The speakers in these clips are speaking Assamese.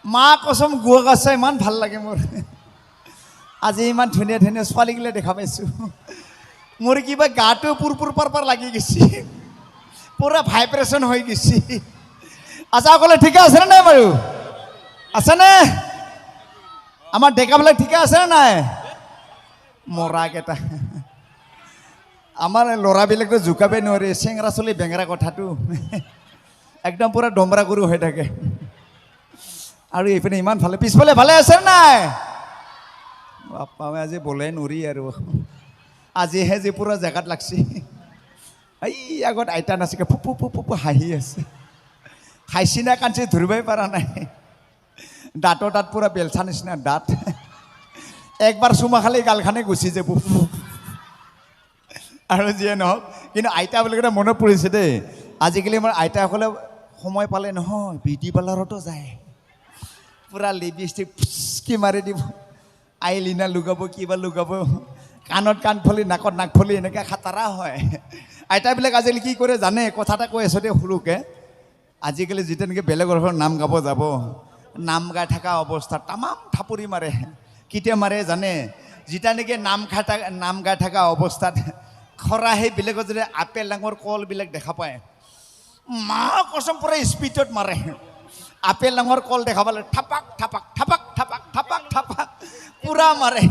মা কচম গুৱা গাছা ইমান ভাল লাগে মোৰ আজি ইমান ধুনীয়া ধুনীয়া ছোৱালীগিলা দেখা পাইছোঁ মোৰ কিবা গাটো পুৰপুৰ পাৰ লাগি গৈছে পুৰা ভাইব্ৰেশ্যন হৈ গৈছে আচ্ছা সকলে ঠিকে আছেনে নাই বাৰু আছেনে আমাৰ ডেকাবিলাক ঠিকে আছেনে নাই মৰাকেইটা আমাৰ ল'ৰাবিলাকতো জোকাবই নোৱাৰে চেংৰা চলি বেঙেৰা কথাটো একদম পুৰা ডমৰা গুৰু হৈ থাকে আৰু এইপিনে ইমান ভালে পিছফালে ভালে আছে নাই বাপ্পা মই আজি বলে নৰি আৰু আজিহে যে পুৰা জেগাত লাগছি এই আগত আইতা নাচিকে ফুপু ফুপু হাঁহি আছে খাইছি না কাঞ্চি ধৰিবই পৰা নাই দাঁতৰ তাত পুৰা বেলচা নিচিনা দাঁত একবাৰ চুমা খালি গালখানে গুচি যাব আৰু যিয়ে নহওক কিন্তু আইতা বুলি ক'লে মনত পৰিছে দেই আজিকালি আমাৰ আইতাসকলে সময় পালে নহয় বিউটি পাৰ্লাৰতো যায় পুৰা লিপষ্টিক ফুচকি মাৰি দিব আইলিনা লগাব কিবা লগাব কাণত কাণফলি নাকত নাকফলি এনেকৈ খাটাৰা হয় আইতাবিলাক আজিকালি কি কৰে জানে কথা এটা কৈ আছোঁ দেই সৰুকৈ আজিকালি যেতিয়া নেকি বেলেগৰ ঘৰত নাম গাব যাব নাম গাই থকা অৱস্থাত তামাম থাপৰি মাৰে কেতিয়া মাৰে জানে যেতিয়া নেকি নাম গাই থকা অৱস্থাত খৰাহি বেলেগত যদি আপেল ডাঙৰ কলবিলাক দেখা পায় মা কচম পুৰা স্পীডত মাৰে আপেল ডাঙৰ কল দেখা পালে থাপাক থাপাক থাপাক থাপাক থাপাক থাপাক পুৰা মাৰে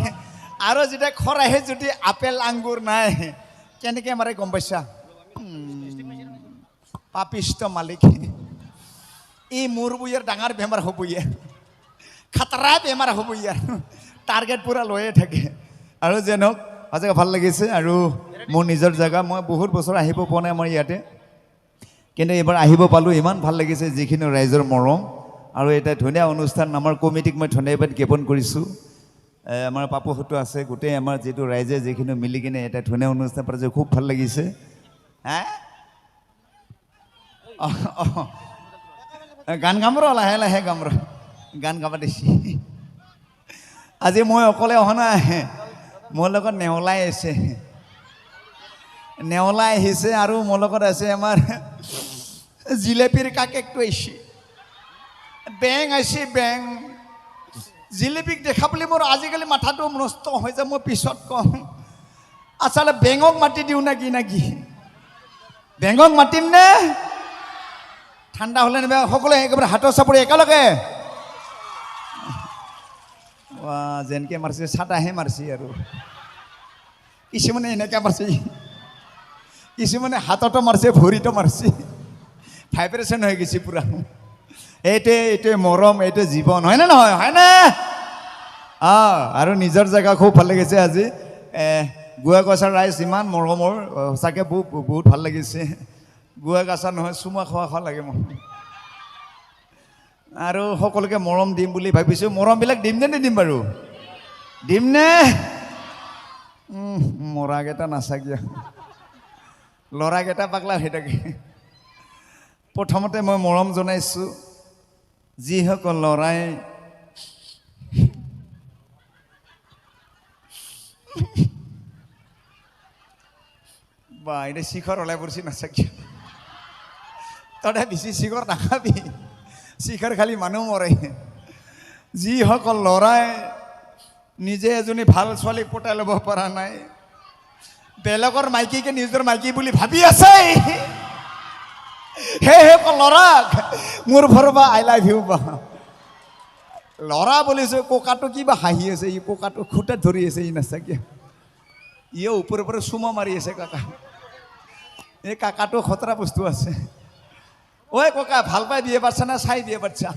আৰু যেতিয়া খৰাহি যদি আপেল আঙুৰ নাই কেনেকৈ মাৰে গম পাইছা পাপিষ্ট মালিক ই মোৰ বুয়াৰ ডাঙৰ বেমাৰ হ'ব ইয়াৰ খাতৰা বেমাৰ হ'ব ইয়াৰ টাৰ্গেট পুৰা লৈয়ে থাকে আৰু যে নহওক সঁচাকৈ ভাল লাগিছে আৰু মোৰ নিজৰ জেগা মই বহুত বছৰ আহিব পোৱা নাই আমাৰ ইয়াতে কিন্তু এইবাৰ আহিব পালোঁ ইমান ভাল লাগিছে যিখিনি ৰাইজৰ মৰম আৰু এটা ধুনীয়া অনুষ্ঠান আমাৰ কমিটিক মই ধন্যবাদ জ্ঞাপন কৰিছোঁ আমাৰ পাপুহঁতো আছে গোটেই আমাৰ যিটো ৰাইজে যিখিনি মিলি কিনে এটা ধুনীয়া অনুষ্ঠান পাতিছে খুব ভাল লাগিছে হা গান গাম ৰ লাহে লাহে গাম ৰ গান গাব দিছি আজি মই অকলে অহা নাই মোৰ লগত নেওলাই আছে নেওলাই আহিছে আৰু মোৰ লগত আছে আমাৰ জিলেপিৰ কাকেকটো আহিছে বেং আহিছে বেং জিলেপিক দেখা বুলি মোৰ আজিকালি মাথাটো নষ্ট হৈ যায় মই পিছত কম আচলতে বেঙক মাতি দিওঁ নাকি বেঙক মাতিম নে ঠাণ্ডা হ'লে নেবে সকলোৱে একেবাৰে হাতৰ চাপৰি একেলগে যেনেকৈ মাৰিছে চাটাহে মাৰিছে আৰু কিছুমানে এনেকৈ মাৰিছে কিছুমানে হাততো মাৰিছে ভৰিতো মাৰিছে ভাইব্ৰেশ্যন হৈ গৈছে পুৰা এইটোৱে মৰম এইটোৱে জীৱন হয়নে নহয় হয়নে আৰু নিজৰ জেগা খুব ভাল লাগিছে আজি গুৱা গছৰ ৰাইজ ইমান মৰমৰ সঁচাকৈ বহুত ভাল লাগিছে গুৱা গছা নহয় চুমা খোৱা লাগে মোৰ আৰু সকলোকে মৰম দিম বুলি ভাবিছোঁ মৰমবিলাক দিম নে নিদিম বাৰু দিম নে মৰাকেইটা নাচাকিয়া ল'ৰাকেইটা পাগলা হৈ থাকে প্ৰথমতে মই মৰম জনাইছোঁ যিসকল ল'ৰাই বা এতিয়া শিখৰ ওলাই পৰিছে নাচাকিয়া তহঁতে বেছি শিখৰ নাখাবি শিখৰ খালি মানুহ মৰে যিসকল ল'ৰাই নিজে এজনী ভাল ছোৱালী পতাই ল'ব পৰা নাই বেলেগৰ মাইকীকে নিজৰ মাইকী বুলি ভাবি আছে সেইসকল ল'ৰাক মোৰ ঘৰৰ পৰা আই লাভ ইউ বা ল'ৰা বুলিছোঁ ককাটো কিবা হাঁহি আছে ই ককাটো খুটাত ধৰি আছে ই নাচাকিয়া ইয়ে ওপৰে ওপৰে চুমা মাৰি আছে কাকা এই কাকাটো খতৰা বস্তু আছে ঐ ককা ভাল পাই বিয়ে পাৰছা না চাই বিয়ে পাৰছা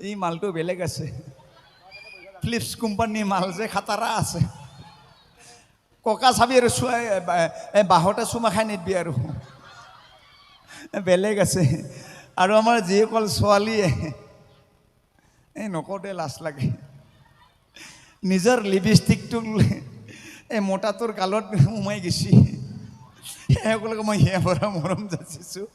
এই মালটো বেলেগ আছে ফিলিপছ কোম্পানীৰ মাল যে খাটাৰা আছে ককা চাবি আৰু বাঁহতে চুমা খাই নিদিবি আৰু বেলেগ আছে আৰু আমাৰ যিসকল ছোৱালীয়ে এই নকওঁতে লাজ লাগে নিজৰ লিপষ্টিকটো এই মোটাটোৰ গালত সোমাই গৈছে সেইসকলক মই সেয়া পৰা মৰম যাচিছোঁ